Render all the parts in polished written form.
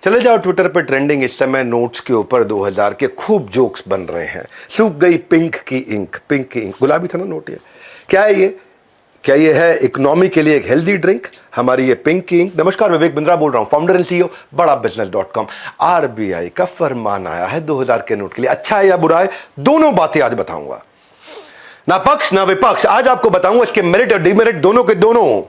चले जाओ ट्विटर पे, ट्रेंडिंग इस समय नोट्स के ऊपर 2000 के खूब जोक्स बन रहे हैं। सूख गई पिंक की इंक, पिंक की इंक, गुलाबी था ना नोट। ये क्या है? ये क्या ये है इकोनॉमी के लिए एक हेल्दी ड्रिंक? हमारी ये पिंक की इंक। नमस्कार, विवेक बिंद्रा बोल रहा हूं, फाउंडर एंड सीईओ बड़ा बिजनेस.com। आरबीआई का फरमान आया है 2000 के नोट के लिए। अच्छा है या बुरा है, दोनों बातें आज बताऊंगा, ना पक्ष ना विपक्ष। आज आपको बताऊंगा इसके मेरिट और डिमेरिट दोनों के दोनों।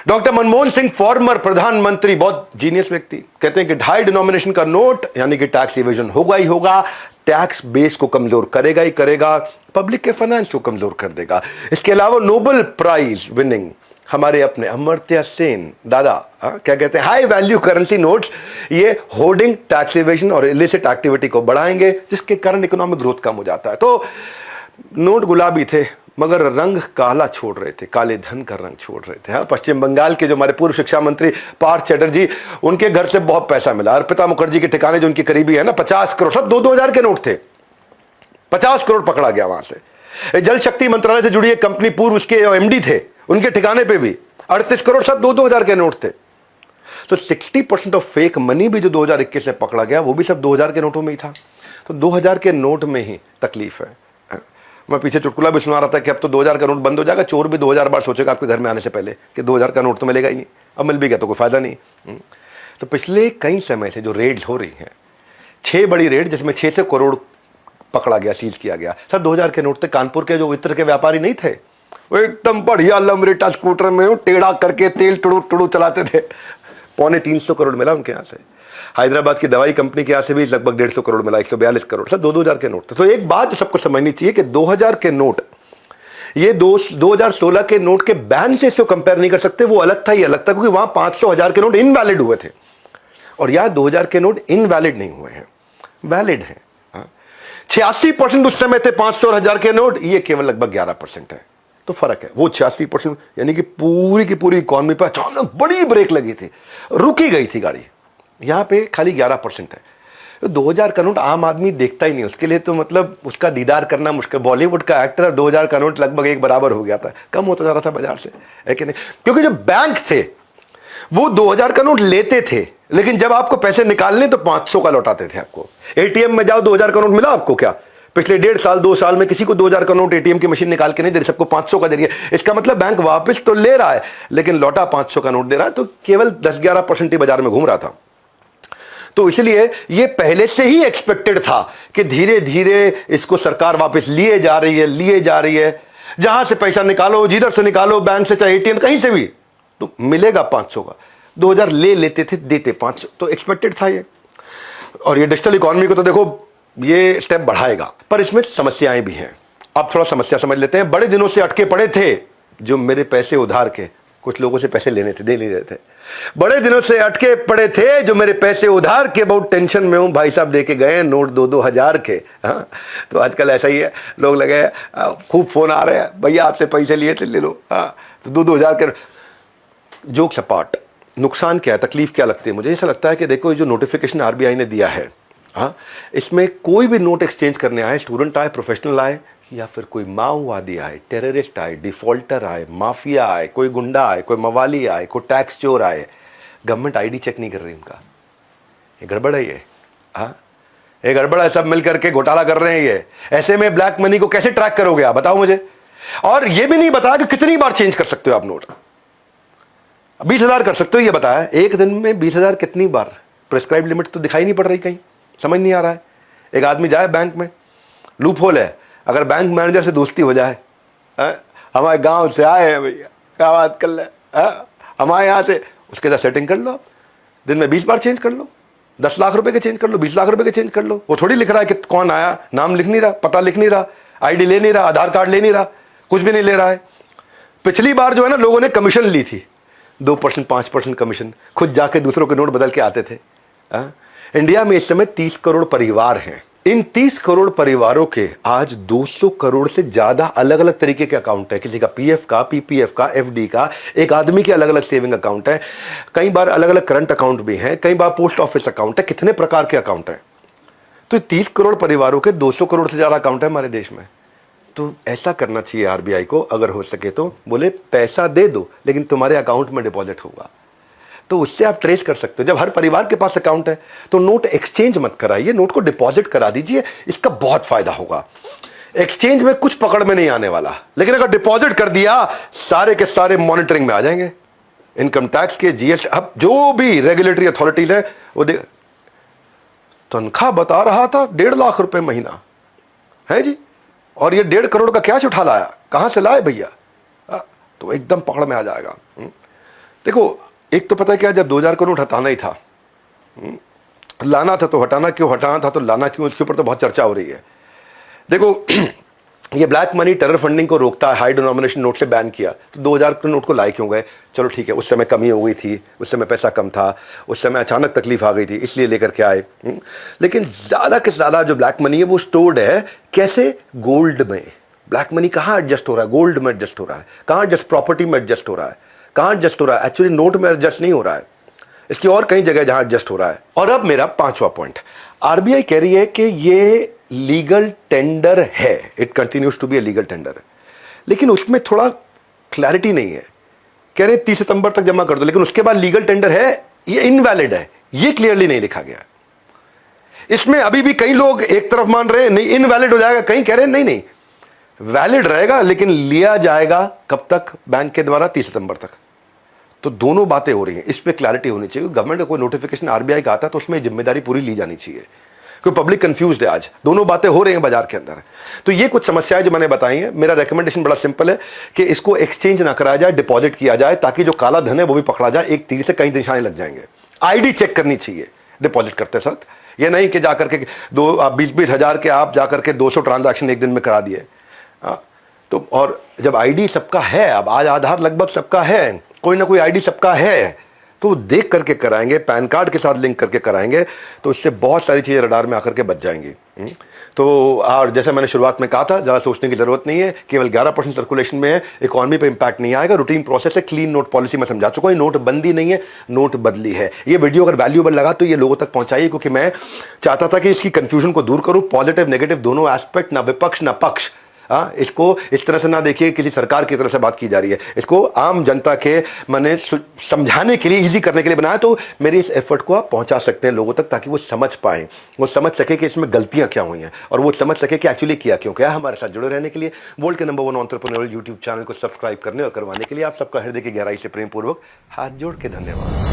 डॉक्टर मनमोहन सिंह, फॉर्मर प्रधानमंत्री, बहुत जीनियस व्यक्ति, कहते हैं कि 2.5 डिनोमिनेशन का नोट यानी कि टैक्स इवेजन होगा ही होगा, टैक्स बेस को कमजोर करेगा ही करेगा, पब्लिक के फाइनेंस को कमजोर कर देगा। इसके अलावा नोबेल प्राइज विनिंग हमारे अपने अमर्त्य सेन दादा, क्या कहते हैं, हाई वैल्यू करेंसी नोट्स, ये होर्डिंग, टैक्स इवेजन और इलिसिट एक्टिविटी को बढ़ाएंगे, जिसके कारण इकोनॉमिक ग्रोथ कम हो जाता है। तो नोट गुलाबी थे मगर रंग काला छोड़ रहे थे, काले धन का रंग छोड़ रहे थे। पश्चिम बंगाल के जो हमारे पूर्व शिक्षा मंत्री पार्थ चैटर्जी, उनके घर से बहुत पैसा मिला। अर्पिता मुखर्जी के ठिकाने जो उनकी करीबी है ना, 50 करोड़, सब 2-2000 के नोट थे। 50 करोड़ पकड़ा गया वहां से। जल शक्ति मंत्रालय से जुड़ी एक कंपनी, पूर्व उसके एमडी थे, उनके ठिकाने पे भी 38 करोड़, सब 2-2000 के नोट थे। तो 60% ऑफ फेक मनी भी जो 2021 में पकड़ा गया, वो भी सब 2000 के नोटों में ही था। तो 2000 के नोट में ही तकलीफ है। मैं पीछे चुटकुला भी सुना रहा था कि अब तो 2000 का नोट बंद हो जाएगा, चोर भी 2000 बार सोचेगा आपके घर में आने से पहले कि 2000 का नोट तो मिलेगा ही नहीं, अब मिल भी गया तो कोई फायदा नहीं। तो पिछले कई समय से जो रेड हो रही हैं, 6 बड़ी रेड, जिसमें 600 करोड़ पकड़ा गया, सीज किया गया, सब 2000 के नोट थे। कानपुर के जो इत्र के व्यापारी नहीं थे, वो एकदम बढ़िया लमरेटा स्कूटर में टेढ़ा करके तेल टुड़ू टुड़ू चलाते थे, 350 करोड़ मिला उनके यहाँ से। हैदराबाद की दवाई कंपनी के यहाँ से भी लगभग 150 करोड़ मिला, 142 करोड़, सब 2-2000 के नोट थे। तो एक बात सबको समझनी चाहिए कि 2000 के नोट, ये 2016 के नोट के बैन से इसको कंपेयर नहीं कर सकते, वो अलग था, ये अलग था, क्योंकि वहां 500-1000 के नोट इनवैलिड हुए थे और यहां 2000 के नोट इनवैलिड नहीं हुए हैं, वैलिड हैं। 86% उस समय थे 500 और 1000 के नोट, ये केवल लगभग 11% है। तो फर्क है, वो 86% यानी कि पूरी की पूरी इकोनॉमी पर अचानक बड़ी ब्रेक लगी थी, रुकी गई थी गाड़ी, यहां पे खाली 11% है। तो 2000 का नोट आम आदमी देखता ही नहीं, उसके लिए तो मतलब उसका दीदार करना मुश्किल। बॉलीवुड का एक्टर 2000 का नोट लगभग एक बराबर हो गया था, कम होता जा रहा था बाजार से, है कि नहीं? क्योंकि जो बैंक थे वो 2000 का नोट लेते थे, लेकिन जब आपको पैसे निकालने तो 500 का लौटाते थे। आपको एटीएम में जाओ, 2000 का नोट मिला आपको क्या? पिछले 1.5 साल 2 साल में किसी को 2000 का नोट एटीएम की मशीन निकाल के नहीं दे रही, सबको 500 का दे रही है। इसका मतलब बैंक वापस तो ले रहा है, लेकिन लौटा 500 का नोट दे रहा है, तो केवल 10-11% ही बाजार में घूम रहा था। तो इसलिए ये पहले से ही एक्सपेक्टेड था कि धीरे धीरे इसको सरकार वापस लिए जा रही है। जहां से पैसा निकालो, जिधर से निकालो, बैंक से चाहे एटीएम, कहीं से भी, तो मिलेगा 500 का। 2000 ले लेते थे, देते 500, तो एक्सपेक्टेड था ये। और ये डिजिटल इकोनॉमी को तो देखो ये स्टेप बढ़ाएगा, पर इसमें समस्याएं भी हैं। अब थोड़ा समस्या समझ लेते हैं। बड़े दिनों से अटके पड़े थे जो मेरे पैसे उधार के, कुछ लोगों से पैसे लेने थे, दे नहीं रहे थे। बड़े दिनों से अटके पड़े थे जो मेरे पैसे उधार के, बहुत टेंशन में हूं, भाई साहब दे के गए नोट 2-2 हजार के। हाँ, तो आजकल ऐसा ही है, लोग लगे खूब फोन आ रहे हैं, भैया आपसे पैसे लिए थे, ले लो। हाँ, तो 2-2 हजार के। जोक सपाट, नुकसान क्या है, तकलीफ क्या लगती है मुझे? ऐसा लगता है कि देखो, जो नोटिफिकेशन आरबीआई ने दिया है, हाँ, इसमें कोई भी नोट एक्सचेंज करने आए, स्टूडेंट आए, प्रोफेशनल आए, या फिर कोई माओवादी आए, टेररिस्ट आए, डिफॉल्टर आए, माफिया आए, कोई गुंडा आए, कोई मवाली आए, कोई टैक्स चोर आए, गवर्नमेंट आईडी चेक नहीं कर रही उनका। ये गड़बड़ है, ये हाँ, ये गड़बड़ है। सब मिल करके घोटाला कर रहे हैं ये। ऐसे में ब्लैक मनी को कैसे ट्रैक करोगे आप, बताओ मुझे? और ये भी नहीं बताया कि कितनी बार चेंज कर सकते हो आप नोट। 20,000 कर सकते हो, ये बताया। एक दिन में 20,000 कितनी बार? प्रिस्क्राइब लिमिट तो दिखाई नहीं पड़ रही, कहीं समझ नहीं आ रहा है। एक आदमी जाए बैंक में, लूप होल है, अगर बैंक मैनेजर से दोस्ती हो जाए, हमारे गांव से आए हैं भैया, क्या बात कर ले, हमारे यहाँ से, उसके साथ सेटिंग कर लो आप। दिन में 20 बार चेंज कर लो, 10 लाख रुपए के चेंज कर लो, 20 लाख रुपए के चेंज कर लो। वो थोड़ी लिख रहा है कि कौन आया, नाम लिख नहीं रहा, पता लिख नहीं रहा, आईडी ले नहीं रहा, आधार कार्ड ले नहीं रहा, कुछ भी नहीं ले रहा है। पिछली बार जो है ना, लोगों ने कमीशन ली थी, 2%, 5% कमीशन, खुद जाके दूसरों के नोट बदल के आते थे। इंडिया में इस समय 30 करोड़ परिवार हैं। इन 30 करोड़ परिवारों के आज 200 करोड़ से ज्यादा अलग अलग तरीके के अकाउंट है। किसी का पीएफ का, पीपीएफ का, एफडी का, एक आदमी के अलग अलग सेविंग अकाउंट है, कई बार अलग अलग करंट अकाउंट भी हैं, कई बार पोस्ट ऑफिस अकाउंट है, कितने प्रकार के अकाउंट हैं। तो 30 करोड़ परिवारों के 200 करोड़ से ज्यादा अकाउंट है हमारे देश में। तो ऐसा करना चाहिए आरबीआई को, अगर हो सके तो बोले पैसा दे दो लेकिन तुम्हारे अकाउंट में डिपॉजिट होगा। तो उससे आप ट्रेस कर सकते हो। जब हर परिवार के पास अकाउंट है तो नोट एक्सचेंज मत कराइए, नोट को डिपॉजिट करा दीजिए, इसका बहुत फायदा होगा। एक्सचेंज में कुछ पकड़ में नहीं आने वाला, लेकिन अगर डिपॉजिट कर दिया सारे के सारे मॉनिटरिंग में आ जाएंगे। इनकम टैक्स के, जीएसटी, अब जो भी रेगुलेटरी अथॉरिटीज है वो तनख्वाह बता रहा था 1.5 लाख रुपए महीना है जी, और ये 1.5 करोड़ का कैश उठा लाया, कहां से लाए भैया? तो एकदम पकड़ में आ जाएगा। देखो, एक तो पता है क्या, जब 2000 करोड़ हटाना ही था, लाना था तो हटाना क्यों, हटाना था तो लाना क्यों, इसके ऊपर तो बहुत चर्चा हो रही है। देखो ये ब्लैक मनी टेरर फंडिंग को रोकता है, हाई डिनोमिनेशन नोट से बैन किया, तो 2000 के नोट को लाए क्यों गए? चलो ठीक है, उस समय कमी हो गई थी, उस समय पैसा कम था, उस समय अचानक तकलीफ आ गई थी, इसलिए लेकर के आए। लेकिन ज़्यादा से ज़्यादा जो ब्लैक मनी है वो स्टोर्ड है कैसे? गोल्ड में। ब्लैक मनी कहाँ एडजस्ट हो रहा है? गोल्ड में एडजस्ट हो रहा है। कहाँ एडजस्ट? प्रॉपर्टी में एडजस्ट हो रहा है। कहाँ एडजस्ट हो रहा है? एक्चुअली नोट में एडजस्ट नहीं हो रहा है, इसकी और कई जगह जहां एडजस्ट हो रहा है। और अब मेरा 5वां पॉइंट, आरबीआई कह रही है कि ये लीगल टेंडर है, it continues to be a legal tender, लेकिन उसमें थोड़ा क्लैरिटी नहीं है। कह रहे 30 सितंबर तक जमा कर दो, लेकिन उसके बाद लीगल टेंडर है, ये इनवैलिड है, ये क्लियरली नहीं लिखा गया। इसमें अभी भी कई लोग एक तरफ मान रहे हैं नहीं इनवैलिड हो जाएगा, कहीं कह रहे हैं नहीं नहीं वैलिड रहेगा, लेकिन लिया जाएगा कब तक? बैंक के द्वारा 30 सितंबर तक। तो दोनों बातें हो रही हैं, इस पे क्लैरिटी होनी चाहिए। गवर्नमेंट का कोई नोटिफिकेशन आरबीआई का आता है तो उसमें जिम्मेदारी पूरी ली जानी चाहिए, क्योंकि पब्लिक कंफ्यूज्ड है। आज दोनों बातें हो रही हैं बाजार के अंदर। तो ये कुछ समस्याएं जो मैंने बताई हैं, मेरा रेकमेंडेशन बड़ा सिंपल है कि इसको एक्सचेंज ना कराया जाए, डिपॉजिट किया जाए, ताकि जो काला धन है वो भी पकड़ा जाए। एक तीर से कई निशाने लग जाएंगे। आईडी चेक करनी चाहिए डिपॉजिट करते वक्त, ये नहीं कि जाकर के 20-20 हजार के आप जाकर के 200 ट्रांजैक्शन एक दिन में करा दिए। तो और जब आईडी सबका है, अब आज आधार लगभग सबका है, कोई ना कोई आईडी सबका है, तो देख करके कराएंगे, पैन कार्ड के साथ लिंक करके कराएंगे, तो इससे बहुत सारी चीज़ें रडार में आकर के बच जाएंगी। तो और जैसे मैंने शुरुआत में कहा था, ज़्यादा सोचने की ज़रूरत नहीं है, केवल 11% सर्कुलेशन में है, इकॉनमी पे इंपैक्ट नहीं आएगा, रूटीन प्रोसेस है, क्लीन नोट पॉलिसी में समझा चुका हूँ। नोट बंदी नहीं है, नोट बदली है। ये वीडियो अगर वैल्यूएबल लगा तो ये लोगों तक पहुंचाइए, क्योंकि मैं चाहता था कि इसकी कन्फ्यूजन को दूर करूँ। पॉजिटिव नेगेटिव दोनों एस्पेक्ट, ना विपक्ष ना पक्ष, इसको इस तरह से ना देखिए किसी सरकार की तरफ से बात की जा रही है, इसको आम जनता के मैंने समझाने के लिए, इजी करने के लिए बनाया। तो मेरी इस एफर्ट को आप पहुंचा सकते हैं लोगों तक, ताकि वो समझ पाएं, वो समझ सके कि इसमें गलतियां क्या हुई हैं, और वो समझ सके कि एक्चुअली किया क्यों क्या। हमारे साथ जुड़े रहने के लिए वर्ल्ड के नंबर 1 एंटरप्रेन्योरियल यूट्यूब चैनल को सब्सक्राइब करने और करवाने के लिए आप सबका हृदय की गहराई से प्रेम पूर्वक हाथ जोड़ के धन्यवाद।